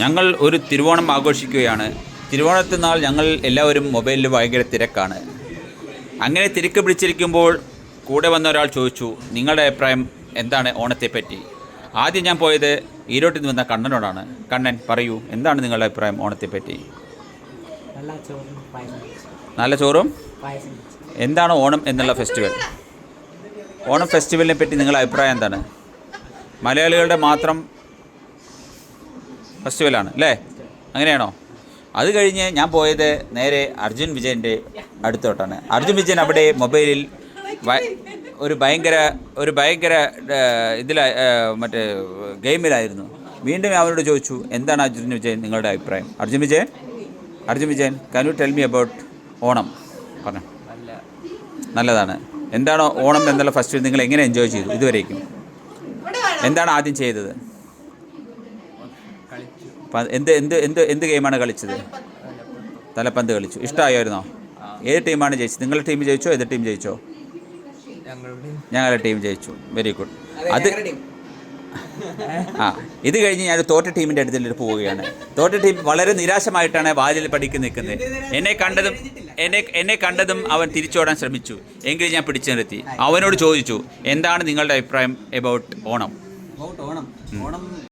ഞങ്ങൾ ഒരു തിരുവോണം ആഘോഷിക്കുകയാണ്. തിരുവോണത്തിനാൾ ഞങ്ങൾ എല്ലാവരും മൊബൈലിൽ ഭയങ്കര തിരക്കാണ്. അങ്ങനെ തിരക്ക് പിടിച്ചിരിക്കുമ്പോൾ കൂടെ വന്ന ഒരാൾ ചോദിച്ചു, നിങ്ങളുടെ അഭിപ്രായം എന്താണ് ഓണത്തെപ്പറ്റി? ആദ്യം ഞാൻ പോയത് ഈരോട്ടിൽ നിന്ന് വന്ന കണ്ണനോടാണ്. കണ്ണൻ, പറയൂ, എന്താണ് നിങ്ങളുടെ അഭിപ്രായം ഓണത്തെപ്പറ്റി? നല്ല ചോറും എന്താണ് ഓണം എന്നുള്ള ഫെസ്റ്റിവൽ? ഓണം ഫെസ്റ്റിവലിനെ പറ്റി നിങ്ങളുടെ അഭിപ്രായം എന്താണ്? മലയാളികളുടെ മാത്രം ഫെസ്റ്റിവലാണ് അല്ലേ? അങ്ങനെയാണോ? അത് കഴിഞ്ഞ് ഞാൻ പോയത് നേരെ അർജുൻ വിജയൻ്റെ അടുത്തോട്ടാണ്. അർജുൻ വിജയൻ അവിടെ മൊബൈലിൽ ഒരു ഭയങ്കര മറ്റേ ഗെയിമിലായിരുന്നു. വീണ്ടും അവരോട് ചോദിച്ചു, എന്താണ് അർജുൻ വിജയൻ നിങ്ങളുടെ അഭിപ്രായം? Arjun Vijayan can you tell me about Onam? പറഞ്ഞു. നല്ലതാണ്. എന്താണ് ഓണം എന്നുള്ള ഫെസ്റ്റിവൽ നിങ്ങൾ എങ്ങനെ എൻജോയ് ചെയ്തു ഇതുവരേക്കും? എന്താണ് ആദ്യം ചെയ്തത്? എന്ത് ഗെയിമാണ് കളിച്ചത്? തലപ്പന്ത് കളിച്ചു. ഇഷ്ടമായിരുന്നോ? ഏത് ടീമാണ് ജയിച്ചത്? നിങ്ങളുടെ ടീം ജയിച്ചോ? ഏത് ടീം ജയിച്ചോ? ഞങ്ങളുടെ ടീം ജയിച്ചു. Very good. ഇത് കഴിഞ്ഞ് ഞാൻ തോറ്റ ടീമിൻ്റെ അടുത്തിൽ പോവുകയാണ്. തോറ്റ ടീം വളരെ നിരാശമായിട്ടാണ് വാതിൽ പടിക്ക് നിൽക്കുന്നത്. എന്നെ കണ്ടതും അവൻ തിരിച്ചോടാൻ ശ്രമിച്ചു. എങ്കിലും ഞാൻ പിടിച്ചു നിർത്തി. അവനോട് ചോദിച്ചു, എന്താണ് നിങ്ങളുടെ അഭിപ്രായം എബൌട്ട് ഓണം?